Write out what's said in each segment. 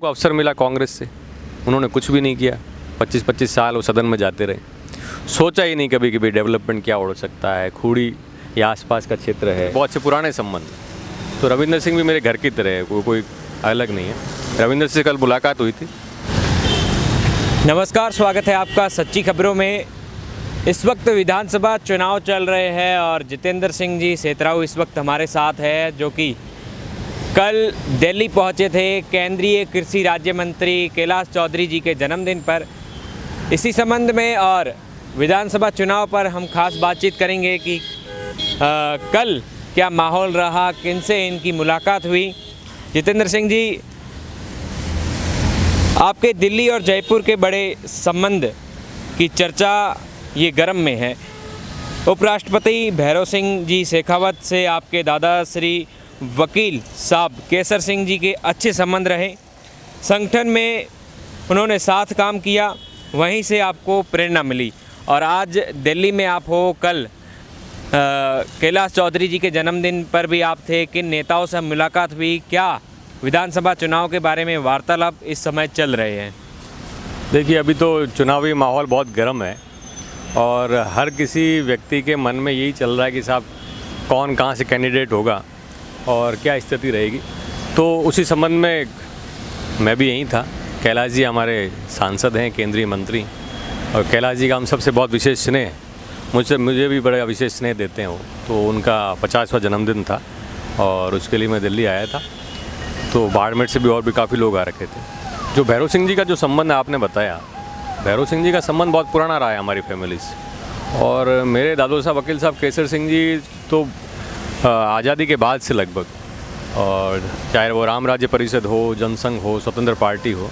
को अवसर मिला कांग्रेस से, उन्होंने कुछ भी नहीं किया। 25-25 साल वो सदन में जाते रहे, सोचा ही नहीं कभी कभी डेवलपमेंट क्या हो सकता है। खूड़ी या आसपास का क्षेत्र है, बहुत से पुराने संबंध। तो रविंदर सिंह भी मेरे घर की तरह है, कोई अलग नहीं है। रविंदर सिंह से कल मुलाकात हुई थी। नमस्कार, स्वागत है आपका सच्ची खबरों में। इस वक्त विधानसभा चुनाव चल रहे हैं और जितेंद्र सिंह जी सेतराऊ इस वक्त हमारे साथ है, जो कि कल दिल्ली पहुंचे थे केंद्रीय कृषि राज्य मंत्री कैलाश चौधरी जी के जन्मदिन पर। इसी संबंध में और विधानसभा चुनाव पर हम खास बातचीत करेंगे कि कल क्या माहौल रहा, किनसे इनकी मुलाकात हुई। जितेंद्र सिंह जी, आपके दिल्ली और जयपुर के बड़े संबंध की चर्चा ये गर्म में है। उपराष्ट्रपति भैरव सिंह जी शेखावत से आपके दादा श्री वकील साहब केसर सिंह जी के अच्छे संबंध रहे। संगठन में उन्होंने साथ काम किया, वहीं से आपको प्रेरणा मिली और आज दिल्ली में आप हो। कल कैलाश चौधरी जी के जन्मदिन पर भी आप थे। किन नेताओं से मुलाकात हुई, क्या विधानसभा चुनाव के बारे में वार्तालाप इस समय चल रहे हैं? देखिए, अभी तो चुनावी माहौल बहुत गर्म है और हर किसी व्यक्ति के मन में यही चल रहा है कि साहब कौन कहाँ से कैंडिडेट होगा और क्या स्थिति रहेगी। तो उसी संबंध में मैं भी यहीं था। कैलाश जी हमारे सांसद हैं, केंद्रीय मंत्री, और कैलाश जी का हम सबसे बहुत विशेष स्नेह है। मुझे भी बड़ा विशेष स्नेह देते हैं वो। तो उनका 50वां जन्मदिन था और उसके लिए मैं दिल्ली आया था। तो बाड़मेर से भी और भी काफ़ी लोग आ रखे थे। जो भैरव सिंह जी का जो संबंध आपने बताया, भैरव सिंह जी का संबंध बहुत पुराना रहा है हमारी फैमिली से। और मेरे दादो साहब वकील साहब केसर सिंह जी तो आज़ादी के बाद से लगभग, और चाहे वो राम राज्य परिषद हो, जनसंघ हो, स्वतंत्र पार्टी हो,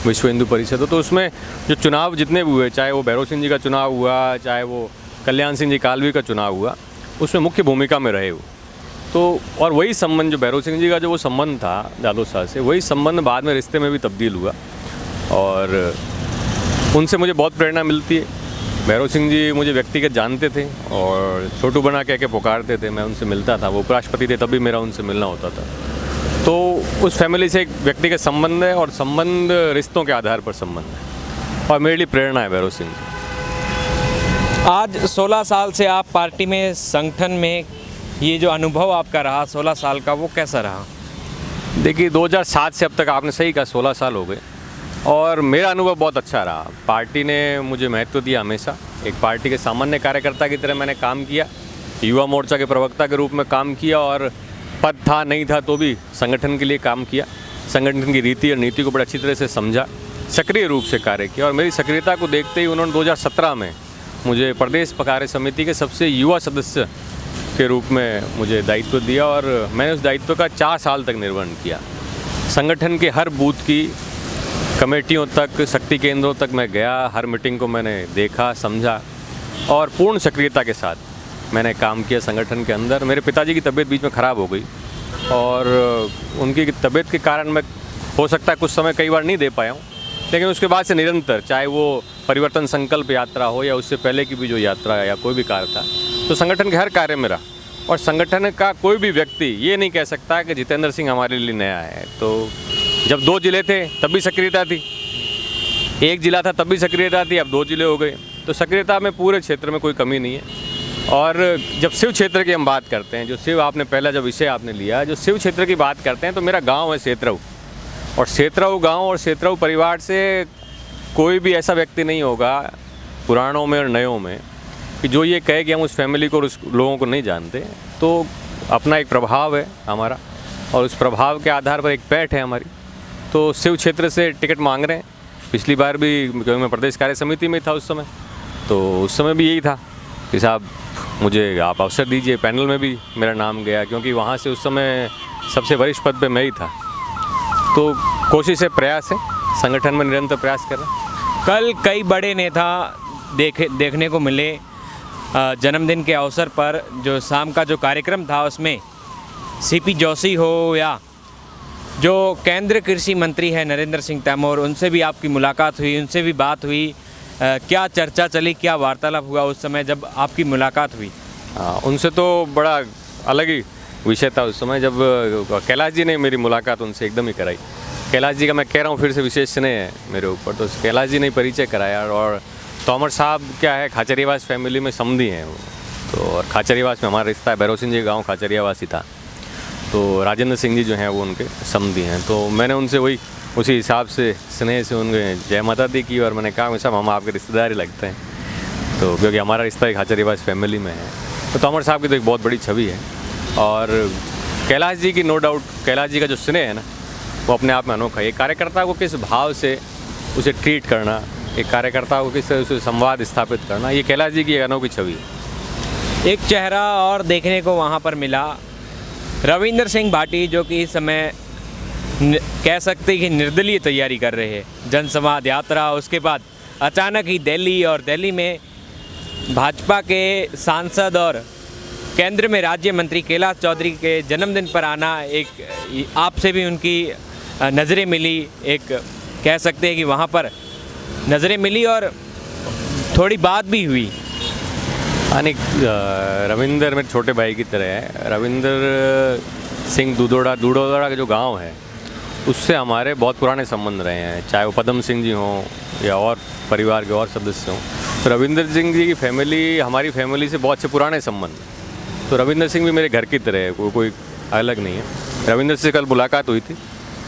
विश्व हिंदू परिषद हो, तो उसमें जो चुनाव जितने भी हुए, चाहे वो भैरव सिंह जी का चुनाव हुआ, चाहे वो कल्याण सिंह जी कालवी का चुनाव हुआ, उसमें मुख्य भूमिका में रहे वो। तो और वही संबंध जो भैरव सिंह जी का जो वो संबंध था दादो साहब से, वही संबंध बाद में रिश्ते में भी तब्दील हुआ और उनसे मुझे बहुत प्रेरणा मिलती है। भैरव सिंह जी मुझे व्यक्तिगत जानते थे और छोटू बना कह के पुकारते थे। मैं उनसे मिलता था, वो उपराष्ट्रपति थे तब भी मेरा उनसे मिलना होता था। तो उस फैमिली से एक व्यक्तिगत संबंध है और संबंध रिश्तों के आधार पर संबंध है और मेरे लिए प्रेरणा है भैरव सिंह जी। आज 16 साल से आप पार्टी में, संगठन में, ये जो अनुभव आपका रहा 16 साल का, वो कैसा रहा? देखिए, 2007 से अब तक आपने सही कहा 16 साल हो गए और मेरा अनुभव बहुत अच्छा रहा। पार्टी ने मुझे महत्व दिया हमेशा। एक पार्टी के सामान्य कार्यकर्ता की तरह मैंने काम किया, युवा मोर्चा के प्रवक्ता के रूप में काम किया और पद था नहीं था तो भी संगठन के लिए काम किया। संगठन की रीति और नीति को बड़ी अच्छी तरह से समझा, सक्रिय रूप से कार्य किया और मेरी सक्रियता को देखते ही उन्होंने 2017 में मुझे प्रदेश कार्य समिति के सबसे युवा सदस्य के रूप में मुझे दायित्व दिया और मैंने उस दायित्व का 4 साल तक निर्वहन किया। संगठन के हर बूथ की कमेटियों तक, शक्ति केंद्रों तक मैं गया, हर मीटिंग को मैंने देखा, समझा और पूर्ण सक्रियता के साथ मैंने काम किया संगठन के अंदर। मेरे पिताजी की तबीयत बीच में ख़राब हो गई और उनकी तबीयत के कारण मैं हो सकता है कुछ समय कई बार नहीं दे पाया हूँ, लेकिन उसके बाद से निरंतर, चाहे वो परिवर्तन संकल्प यात्रा हो या उससे पहले की भी जो यात्रा या कोई भी कार्य था, तो संगठन के हर कार्य में रहा। और संगठन का कोई भी व्यक्ति ये नहीं कह सकता कि जितेंद्र सिंह हमारे लिए नया है। तो जब 2 जिले थे तब भी सक्रियता थी, 1 जिला था तब भी सक्रियता थी, अब 2 जिले हो गए। तो सक्रियता में पूरे क्षेत्र में कोई कमी नहीं है। और जब शिव क्षेत्र की हम बात करते हैं, जो शिव आपने पहला जो विषय आपने लिया, जो शिव क्षेत्र की बात करते हैं, तो मेरा गांव है सेतराऊ और सेतराऊ गांव और सेतराऊ परिवार से कोई भी ऐसा व्यक्ति नहीं होगा पुराणों में और नयों में कि जो ये कहे कि हम उस फैमिली को और उस लोगों को नहीं जानते। तो अपना एक प्रभाव है हमारा और उस प्रभाव के आधार पर एक पैठ है हमारी। तो शिव क्षेत्र से टिकट मांग रहे हैं। पिछली बार भी क्योंकि मैं प्रदेश कार्य समिति में था उस समय, तो उस समय भी यही था कि साहब मुझे आप अवसर दीजिए। पैनल में भी मेरा नाम गया क्योंकि वहाँ से उस समय सबसे वरिष्ठ पद पे मैं ही था। तो कोशिश है, प्रयास है, संगठन में निरंतर प्रयास कर रहे हैं। कल कई बड़े नेता देखने को मिले जन्मदिन के अवसर पर। जो शाम का जो कार्यक्रम था उसमें सीपी जोशी हो या जो केंद्रीय कृषि मंत्री है नरेंद्र सिंह तोमर, उनसे भी आपकी मुलाकात हुई, उनसे भी बात हुई। क्या चर्चा चली, क्या वार्तालाप हुआ उस समय जब आपकी मुलाकात हुई? उनसे तो बड़ा अलग ही विषय था उस समय जब कैलाश जी ने मेरी मुलाकात उनसे एकदम ही कराई। कैलाश जी का मैं कह रहा हूँ फिर से विशेष स्नेह है मेरे ऊपर, तो कैलाश जी ने परिचय कराया। और तोमर साहब क्या है, खाचरियावास फैमिली में समधी हैं वो, तो और खाचरियावास में हमारा रिश्ता है, भैरव सिंह जी गाँव खाचरियावास ही था, तो राजेंद्र सिंह जी जो हैं वो उनके समधी हैं। तो मैंने उनसे वही उसी हिसाब से स्नेह से उनके जय माता दी की, और मैंने कहा साहब हम आपके रिश्तेदार ही लगते हैं, तो क्योंकि हमारा रिश्ता एक खाचरियावास फैमिली में है। तो तोमर साहब की तो एक बहुत बड़ी छवि है। और कैलाश जी की नो डाउट, कैलाश जी का जो स्नेह है ना वो अपने आप में अनोखा है। एक कार्यकर्ता को किस भाव से उसे ट्रीट करना, एक कार्यकर्ता को किस तरह से संवाद स्थापित करना, ये कैलाश जी की एक अनोखी छवि है। एक चेहरा और देखने को वहाँ पर मिला, रविंदर सिंह भाटी, जो कि इस समय कह सकते हैं कि निर्दलीय तैयारी कर रहे हैं, जनसंवाद यात्रा, उसके बाद अचानक ही दिल्ली, और दिल्ली में भाजपा के सांसद और केंद्र में राज्य मंत्री कैलाश चौधरी के जन्मदिन पर आना, एक आपसे भी उनकी नज़रें मिली, एक कह सकते हैं कि वहाँ पर नज़रें मिली और थोड़ी बात भी हुई। यानी रविंदर मेरे छोटे भाई की तरह है। रविंदर सिंह दूधोड़ा का जो गांव है उससे हमारे बहुत पुराने संबंध रहे हैं, चाहे वो पदम सिंह जी हों या और परिवार के और सदस्य हों। तो रविंदर सिंह जी की फैमिली हमारी फैमिली से बहुत से पुराने संबंध, तो रविंदर सिंह भी मेरे घर की तरह है, कोई अलग नहीं है। रविंदर से कल मुलाकात हुई थी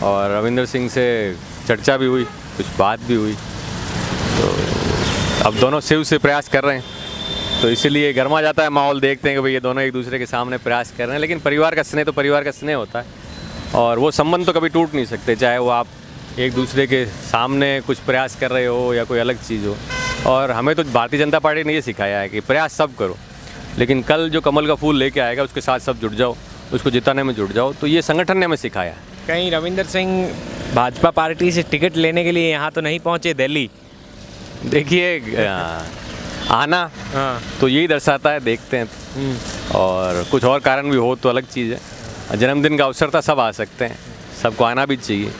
और रविंदर सिंह से चर्चा भी हुई, कुछ बात भी हुई, तो अब दोनों शिव से प्रयास कर रहे हैं, तो इसीलिए गर्मा जाता है माहौल, देखते हैं कि भाई ये दोनों एक दूसरे के सामने प्रयास कर रहे हैं। लेकिन परिवार का स्नेह तो परिवार का स्नेह होता है, और वो संबंध तो कभी टूट नहीं सकते, चाहे वो आप एक दूसरे के सामने कुछ प्रयास कर रहे हो या कोई अलग चीज़ हो। और हमें तो भारतीय जनता पार्टी ने ये सिखाया है कि प्रयास सब करो, लेकिन कल जो कमल का फूल लेके आएगा उसके साथ सब जुट जाओ, उसको जिताने में जुट जाओ। तो ये संगठन ने हमें सिखाया है। कहीं रविंदर सिंह भाजपा पार्टी से टिकट लेने के लिए यहाँ तो नहीं पहुँचे दिल्ली? देखिए आना तो यही दर्शाता है, देखते हैं, और कुछ और कारण भी हो तो अलग चीज़ है। जन्मदिन का अवसर था, सब आ सकते हैं, सबको आना भी चाहिए।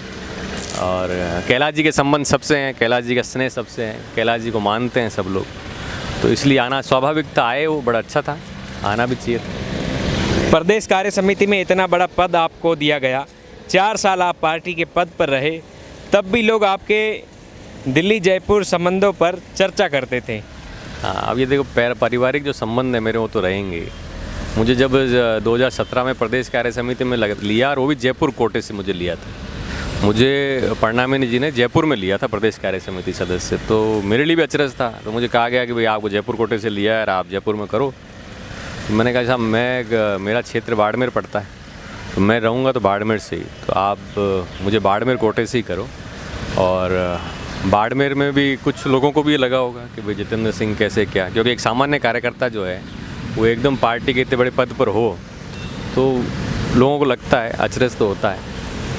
और कैलाश जी के संबंध सबसे हैं, कैलाश जी का स्नेह सबसे हैं, कैलाश जी को मानते हैं सब लोग, तो इसलिए आना स्वाभाविक था। आए वो बड़ा अच्छा था, आना भी चाहिए था। प्रदेश कार्य समिति में इतना बड़ा पद आपको दिया गया, 4 साल आप पार्टी के पद पर रहे, तब भी लोग आपके दिल्ली जयपुर संबंधों पर चर्चा करते थे। हाँ, अब ये देखो पारिवारिक जो संबंध है मेरे वो तो रहेंगे। मुझे जब 2017 में प्रदेश कार्य समिति में लिया, और वो भी जयपुर कोटे से मुझे लिया था, मुझे प्रणामिनी जी ने जयपुर में लिया था प्रदेश कार्य समिति सदस्य, तो मेरे लिए भी अचरज था। तो मुझे कहा गया कि भाई आपको जयपुर कोटे से लिया है, आप जयपुर में करो। तो मैंने कहा साहब मेरा क्षेत्र बाड़मेर पड़ता है, तो मैं रहूँगा तो बाड़मेर से ही, तो आप मुझे बाड़मेर कोटे से ही करो। और बाड़मेर में भी कुछ लोगों को भी ये लगा होगा कि भाई जितेंद्र सिंह कैसे क्या, क्योंकि एक सामान्य कार्यकर्ता जो है वो एकदम पार्टी के इतने बड़े पद पर हो, तो लोगों को लगता है, अचरज तो होता है।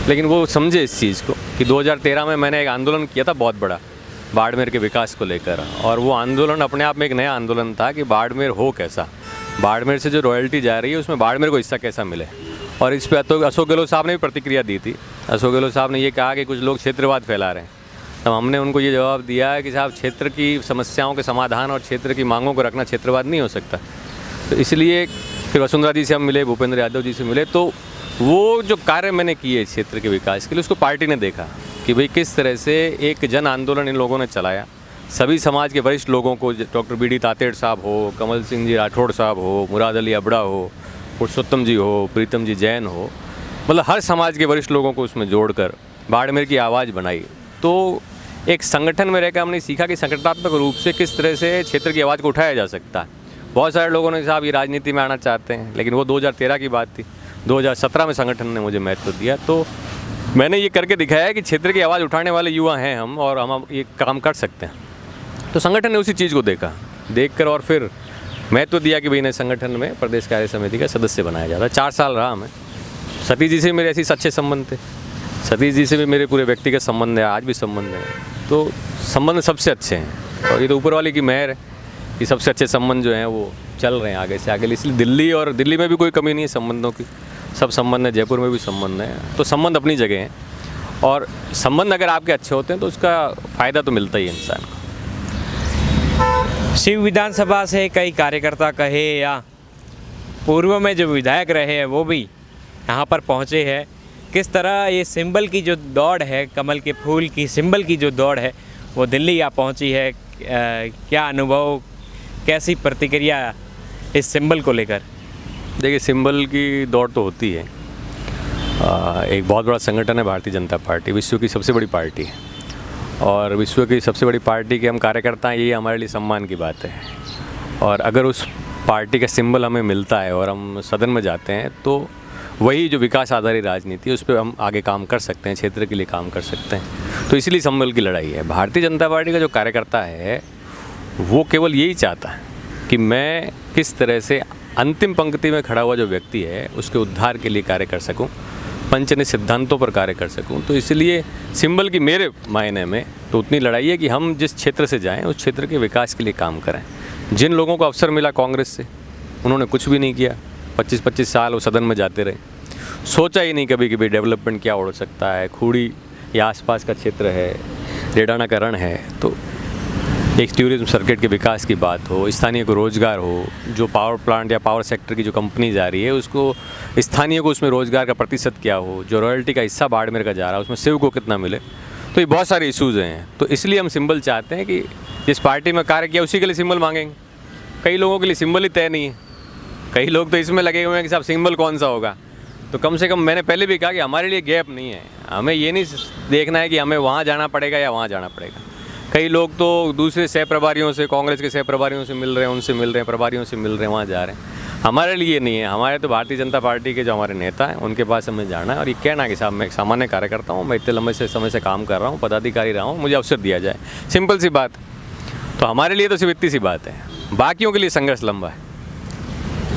लेकिन वो समझे इस चीज़ को कि 2013 में मैंने एक आंदोलन किया था बहुत बड़ा बाड़मेर के विकास को लेकर, और वो आंदोलन अपने आप में एक नया आंदोलन था कि बाड़मेर हो कैसा, बाड़मेर से जो रॉयल्टी जा रही है उसमें बाड़मेर को हिस्सा कैसा मिले। और इस पर तो अशोक गहलोत साहब ने भी प्रतिक्रिया दी थी। अशोक गहलोत साहब ने ये कहा कि कुछ लोग क्षेत्रवाद फैला रहे हैं, तब हमने उनको ये जवाब दिया है कि साहब क्षेत्र की समस्याओं के समाधान और क्षेत्र की मांगों को रखना क्षेत्रवाद नहीं हो सकता। तो इसलिए फिर वसुंधरा जी से हम मिले, भूपेंद्र यादव जी से मिले, तो वो जो कार्य मैंने किए क्षेत्र के विकास के लिए, उसको पार्टी ने देखा कि भाई किस तरह से एक जन आंदोलन इन लोगों ने चलाया। सभी समाज के वरिष्ठ लोगों को, डॉक्टर बी डी तातेड़ साहब हो, कमल सिंह जी राठौड़ साहब हो, मुराद अली अबड़ा हो, पुरुषोत्तम जी हो, प्रीतम जी जैन हो, मतलब हर समाज के वरिष्ठ लोगों को उसमें जोड़कर बाड़मेर की आवाज़ बनाई। तो एक संगठन में रहकर हमने सीखा कि संगठनात्मक रूप से किस तरह से क्षेत्र की आवाज़ को उठाया जा सकता है। बहुत सारे लोगों ने साहब ये राजनीति में आना चाहते हैं, लेकिन वो 2013 की बात थी। 2017 में संगठन ने मुझे महत्व दिया, तो मैंने ये करके दिखाया है कि क्षेत्र की आवाज़ उठाने वाले युवा हैं हम, और हम ये काम कर सकते हैं। तो संगठन ने उसी चीज़ को देखकर और फिर महत्व दिया कि भाई इन्हें संगठन में प्रदेश कार्य समिति का सदस्य बनाया जाता है। 4 साल रहा मैं। सतीश जी से मेरे ऐसे अच्छे संबंध थे, सतीश जी से भी मेरे पूरे व्यक्तिगत संबंध है, आज भी संबंध है, तो संबंध सबसे अच्छे हैं। और ये तो ऊपर वाले की मेहर है कि सबसे अच्छे संबंध जो हैं वो चल रहे हैं आगे से आगे। इसलिए दिल्ली में भी कोई कमी नहीं है संबंधों की, सब संबंध है, जयपुर में भी संबंध है, तो संबंध अपनी जगह हैं। और संबंध अगर आपके अच्छे होते हैं तो उसका फ़ायदा तो मिलता ही है इंसान को। शिव विधानसभा से कई कार्यकर्ता कहे या पूर्व में जो विधायक रहे हैं वो भी यहाँ पर पहुँचे हैं, किस तरह ये सिंबल की जो दौड़ है, कमल के फूल की सिंबल की जो दौड़ है वो दिल्ली आ पहुंची है। क्या अनुभव, कैसी प्रतिक्रिया इस सिंबल को लेकर? देखिए, सिंबल की दौड़ तो होती है। एक बहुत बड़ा संगठन है भारतीय जनता पार्टी, विश्व की सबसे बड़ी पार्टी है, और विश्व की सबसे बड़ी पार्टी के हम कार्यकर्ता हैं, ये हमारे लिए सम्मान की बात है। और अगर उस पार्टी का सिंबल हमें मिलता है और हम सदन में जाते हैं तो वही जो विकास आधारित राजनीति है उस पर हम आगे काम कर सकते हैं, क्षेत्र के लिए काम कर सकते हैं। तो इसलिए सिंबल की लड़ाई है। भारतीय जनता पार्टी का जो कार्यकर्ता है वो केवल यही चाहता है कि मैं किस तरह से अंतिम पंक्ति में खड़ा हुआ जो व्यक्ति है उसके उद्धार के लिए कार्य कर सकूं, पंचनिष्ठ सिद्धांतों पर कार्य कर सकूं। तो इसलिए सिंबल की मेरे मायने में तो उतनी लड़ाई है कि हम जिस क्षेत्र से जाएं उस क्षेत्र के विकास के लिए काम करें। जिन लोगों को अवसर मिला कांग्रेस से, उन्होंने कुछ भी नहीं किया। 25-25 साल वो सदन में जाते रहे, सोचा ही नहीं कभी कि भाई डेवलपमेंट क्या हो सकता है। खूड़ी या आसपास का क्षेत्र है, रेडाना का रण है, तो एक टूरिज्म सर्किट के विकास की बात हो, स्थानीय को रोज़गार हो, जो पावर प्लांट या पावर सेक्टर की जो कंपनी जा रही है उसको स्थानीय को उसमें रोज़गार का प्रतिशत क्या हो, जो रॉयल्टी का हिस्सा बाड़मेर का जा रहा है उसमें शिव को कितना मिले। तो ये बहुत सारे इश्यूज़ हैं। तो इसलिए हम सिंबल चाहते हैं कि जिस पार्टी में कार्य किया उसी के लिए सिंबल मांगेंगे। कई लोगों के लिए सिंबल ही तय नहीं है, कई लोग तो इसमें लगे हुए हैं कि साहब सिंबल कौन सा होगा। तो कम से कम मैंने पहले भी कहा कि हमारे लिए गैप नहीं है, हमें ये नहीं देखना है कि हमें वहाँ जाना पड़ेगा या वहाँ जाना पड़ेगा। कई लोग तो दूसरे सह प्रभारियों से, कांग्रेस के सह प्रभारियों से मिल रहे हैं, उनसे मिल रहे हैं, प्रभारियों से मिल रहे हैं, वहाँ जा रहे हैं। हमारे लिए नहीं है, हमारे तो भारतीय जनता पार्टी के जो हमारे नेता हैं उनके पास हमें जाना है और ये कहना है कि साहब मैं एक सामान्य कार्यकर्ता हूँ, मैं इतने लंबे समय से काम कर रहा हूँ, पदाधिकारी रहा हूँ, मुझे अवसर दिया जाए। सिंपल सी बात। तो हमारे लिए तो सिर्फ इतनी सी बात है, बाकियों के लिए संघर्ष लंबा है।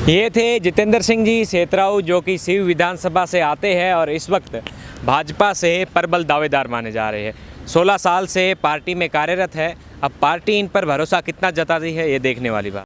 ये थे जितेंद्र सिंह जी सेतराऊ, जो कि सीव विधानसभा से आते हैं और इस वक्त भाजपा से प्रबल दावेदार माने जा रहे हैं। 16 साल से पार्टी में कार्यरत है। अब पार्टी इन पर भरोसा कितना जताती है ये देखने वाली बात।